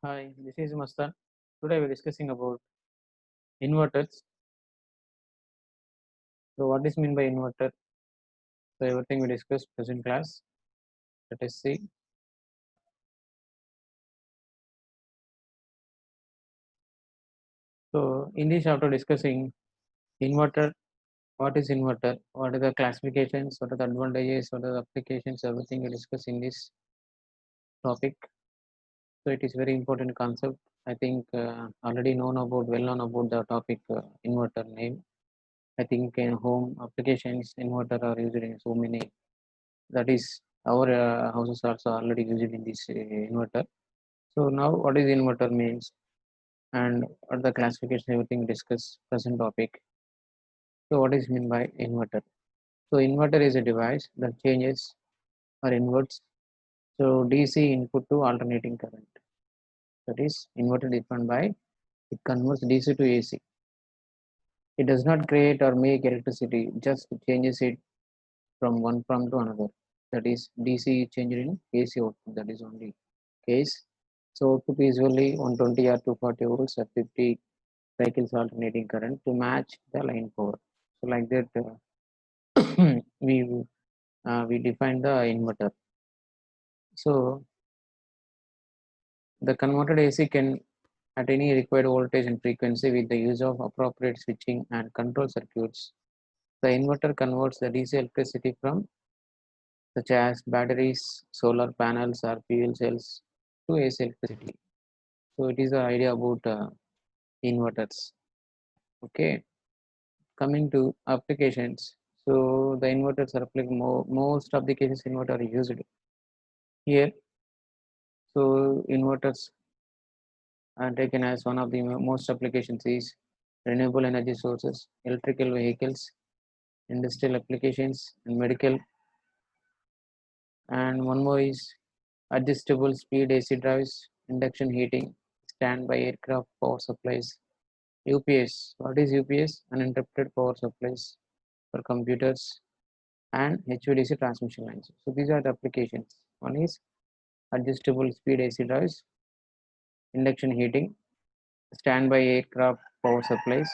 Hi, this is Mastan. Today we're discussing about inverters. So, what is mean by inverter? So, everything we discussed present class. Let us see. So, in this after discussing inverter, what is inverter? What are the classifications? What are the advantages? What are the applications? Everything we discuss in this topic. So, it is very important concept. I think already well known about the topic inverter name. I think in home applications, inverter are used in so many. That is our houses also already using this inverter. So now what is inverter means and what the classification everything discuss present topic. So what is mean by inverter? So inverter is a device that changes or inverts so DC input to alternating current. That is inverter defined by it converts DC to AC. It does not create or make electricity, just changes it from one from to another. That is DC changed in AC output. That is only case. So output is usually 120 or 240 volts at 50 cycles alternating current to match the line power. So like that, we we define the inverter. So the converted AC can at any required voltage and frequency with the use of appropriate switching and control circuits. The inverter converts the DC electricity from such as batteries, solar panels, or fuel cells to AC electricity. So it is the idea about inverters. Okay, coming to applications. So the inverters are applicable. Most applications inverter are used here. So inverters are taken as one of the most applications is renewable energy sources, electrical vehicles, industrial applications, and medical. And one more is adjustable speed AC drives, induction heating, standby aircraft power supplies, UPS. What is UPS? Uninterrupted power supplies for computers and HVDC transmission lines. So these are the applications. One is adjustable speed AC drives, induction heating, standby aircraft power supplies,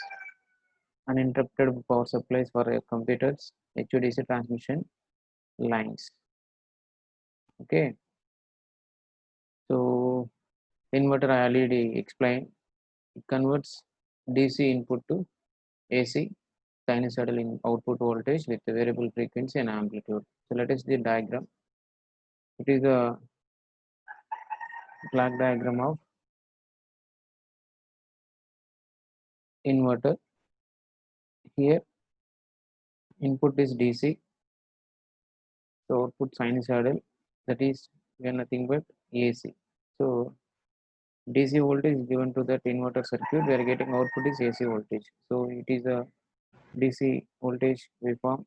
uninterrupted power supplies for computers, HVDC transmission lines. Okay, so inverter I already explained. It converts DC input to AC sinusoidal in output voltage with variable frequency and amplitude. So let us see the diagram. It is a black diagram of inverter. Here input is DC, so output sinusoidal, that is we are nothing but AC. So DC voltage is given to that inverter circuit. We are getting output is AC voltage. So it is a DC voltage waveform.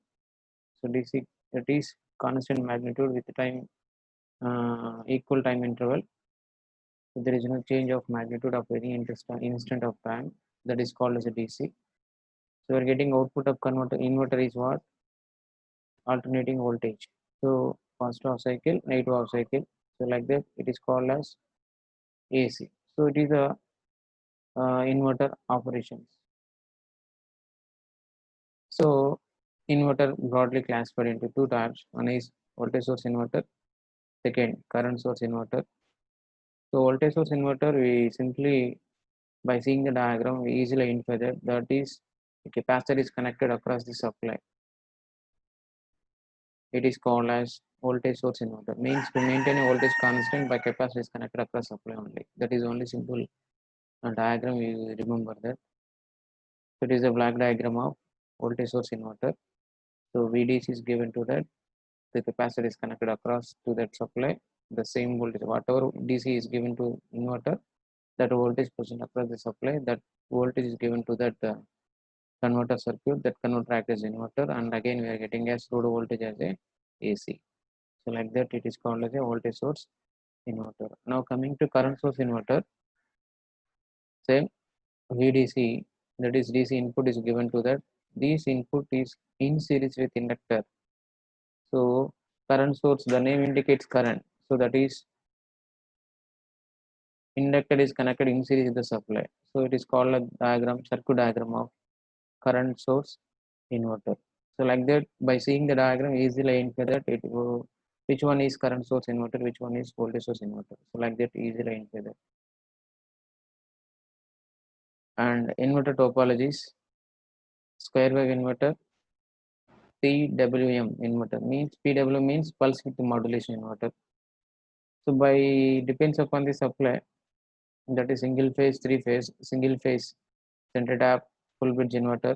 So DC, that is constant magnitude with time equal time interval. So there is no change of magnitude of any instant of time. That is called as a DC. So we are getting output of converter inverter is what? Alternating voltage. So first half cycle, negative half cycle. So like that, it is called as AC. So it is a inverter operations. So inverter broadly classified into two types. One is voltage source inverter. Second, current source inverter. So voltage source inverter, we simply by seeing the diagram, we easily infer that is the capacitor is connected across the supply. It is called as voltage source inverter. Means to maintain a voltage constant by capacitor is connected across supply only. That is only simple diagram. You remember that. So it is a black diagram of voltage source inverter. So VDC is given to that. The capacitor is connected across to that supply. The same voltage, whatever DC is given to inverter, that voltage present across the supply, that voltage is given to that converter circuit, that converter act as inverter, and again we are getting as load voltage as a AC. So like that it is called as a voltage source inverter. Now coming to current source inverter, same VDC, that is DC input is given to that. This input is in series with inductor. So current source, the name indicates current. So that is inductor is connected in series with the supply. So it is called a diagram, circuit diagram of current source inverter. So like that, by seeing the diagram, easily infer that it will, which one is current source inverter, which one is voltage source inverter. So like that, easily infer that. And inverter topologies, square wave inverter, PWM inverter means PWM means pulse width modulation inverter. So by depends upon the supply, that is single phase, three phase, single phase center tap full bridge inverter,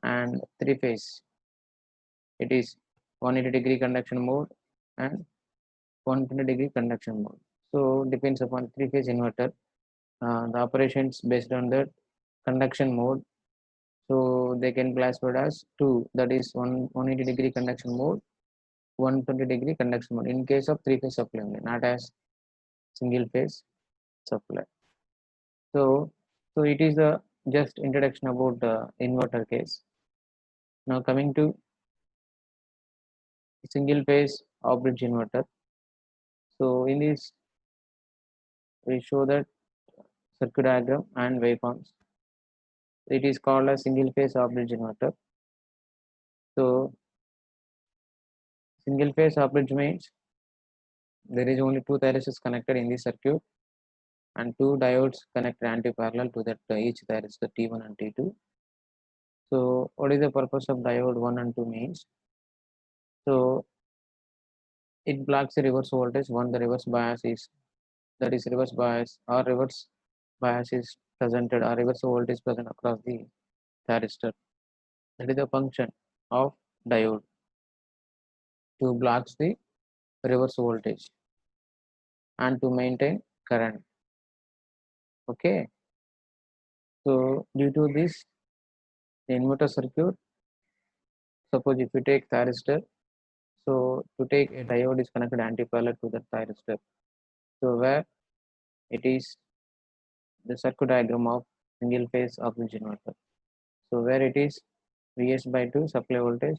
and three phase it is 180-degree conduction mode and 120-degree conduction mode. So depends upon three phase inverter. The operations based on the conduction mode. So they can classify as two, that is 180-degree conduction mode, 120-degree conduction mode in case of three phase supply, not as single phase supply. So it is the just introduction about the inverter case. Now coming to single phase off bridge inverter. So in this we show that circuit diagram and waveforms. It is called a single phase off bridge inverter. So single phase off bridge means there is only two thyristors connected in the circuit and two diodes connected anti-parallel to that each thyristor T1 and T2. So what is the purpose of diode 1 and 2 means? So it blocks the reverse voltage when the reverse bias is, that is reverse bias or reverse bias is presented or reverse voltage present across the thyristor. That is the function of diode, to blocks the reverse voltage and to maintain current. Okay, so due to this, the inverter circuit, suppose if you take thyristor, so to take a diode is connected anti-parallel to the thyristor. So where it is the circuit diagram of single phase off bridge inverter. So where it is Vs by 2 supply voltage,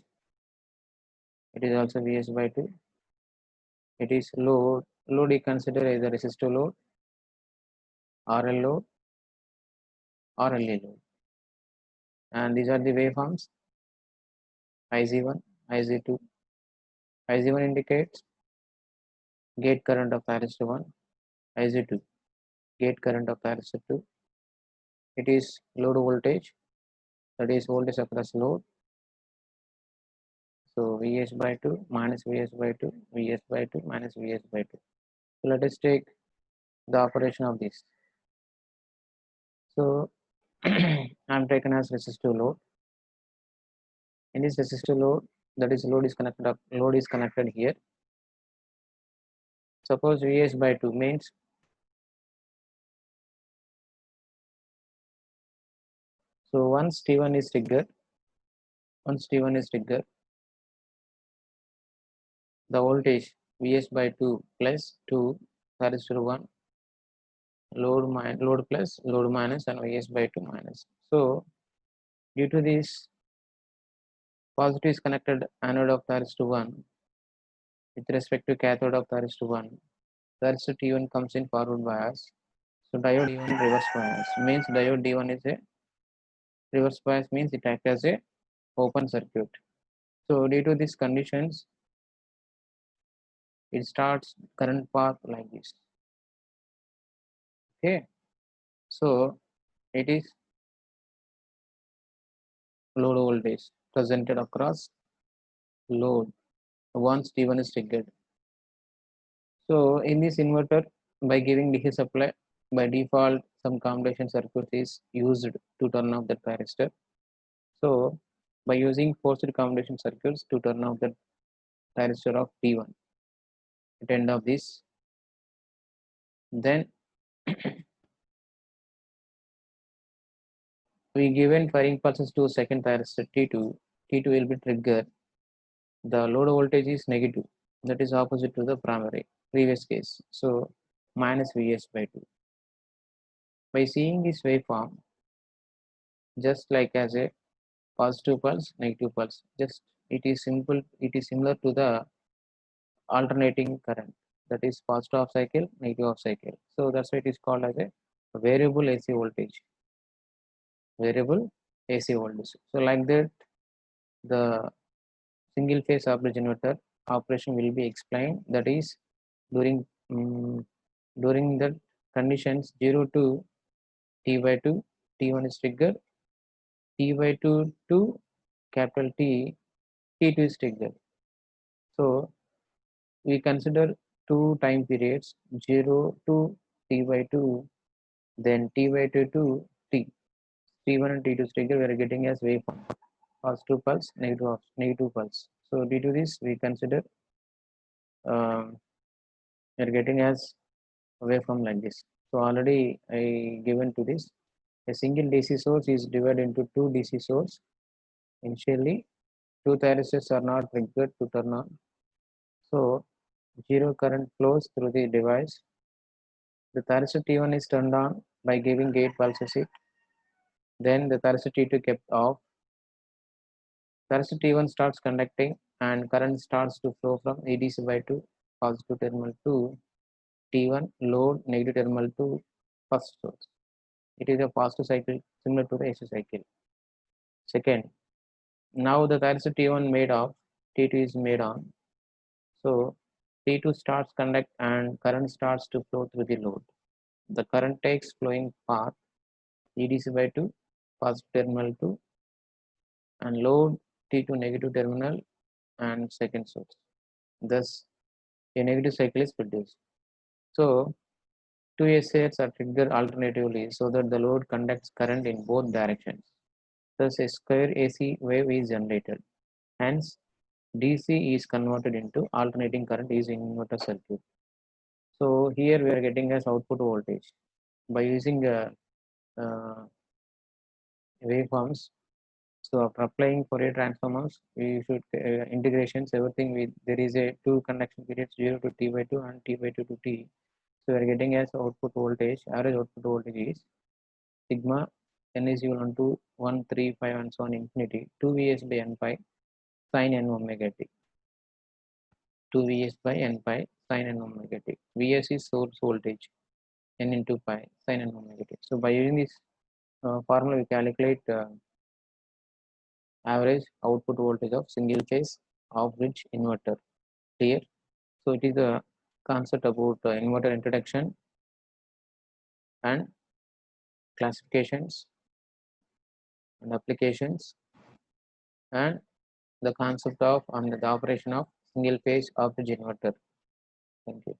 it is also Vs by 2. It is load. Load you consider as a resistive load, RL load, or LA load. And these are the waveforms: IZ1, IZ2. IZ1 indicates gate current of thyristor 1, IZ2 gate current of thyristor 2. It is load voltage, that is voltage across load. So Vs by 2 minus Vs by 2, Vs by 2 minus Vs by 2. So let us take the operation of this. So I am taken as resistive load. In this resistive load, that is load is connected here. Suppose Vs by 2 means so once T1 is triggered, the voltage Vs by 2 plus 2 thyristor 1 load plus load minus and Vs by 2 minus. So due to this, positive is connected anode of thyristor 1 with respect to cathode of thyristor 1. Thyristor T1 comes in forward bias. So diode D1 reverse bias means diode D1 is a reverse bias, means it acts as a open circuit. So due to these conditions, it starts current path like this. Okay, so it is load voltage presented across load once T1 is triggered. So in this inverter, by giving DC supply, by default some combination circuit is used to turn off the thyristor. So by using forced combination circuits to turn off the thyristor of T1 at end of this, then we given firing pulses to second thyristor T2. T2 will be triggered. The load voltage is negative, that is opposite to the primary previous case. So minus Vs by 2. By seeing this waveform, just like as a positive pulse, negative pulse, just it is simple. It is similar to the alternating current. that is positive half cycle, negative half cycle. So that's why it is called as a variable AC voltage. Variable AC voltage. So like that, the single phase average inverter operation will be explained. That is during during the conditions 0 to T by 2, T1 is triggered, T by 2 to capital T, T2 is triggered. So we consider two time periods 0 to T by 2, then T by 2 to T. T1 and T2 is triggered, we are getting as waveform, positive pulse, negative pulse. So due to this, we consider we are getting as waveform like this. So already I given to this. A single DC source is divided into two DC source. Initially, two thyristors are not triggered to turn on. So zero current flows through the device. The thyristor T1 is turned on by giving gate pulses it. Then the thyristor T2 kept off. Thyristor T1 starts conducting and current starts to flow from ADC by 2 positive terminal to T1 load negative terminal to first source. It is a positive cycle similar to the AC cycle. Second, now the thyristor T1 made off, T2 is made on. So T2 starts conduct and current starts to flow through the load. The current takes flowing path EDC by 2 positive terminal 2 and load T2 negative terminal and second source. Thus, a negative cycle is produced. So, two SAs are triggered alternatively so that the load conducts current in both directions. Thus, a square AC wave is generated. Hence, DC is converted into alternating current using inverter circuit. So, here we are getting as output voltage by using waveforms. So after applying Fourier transformers, we should integrations everything with there is a two conduction periods 0 to T by 2 and T by 2 to T. So we are getting as output voltage, average output voltage is sigma n is equal to 135 and so on infinity 2 Vs by n pi sin n omega t. 2 Vs by n pi sin n omega t. Vs is source voltage n into pi sin n omega t. So by using this formula, we calculate average output voltage of single phase off bridge inverter. Clear? So it is the concept about inverter introduction and classifications and applications and the concept of and the operation of single phase off bridge inverter. Thank you.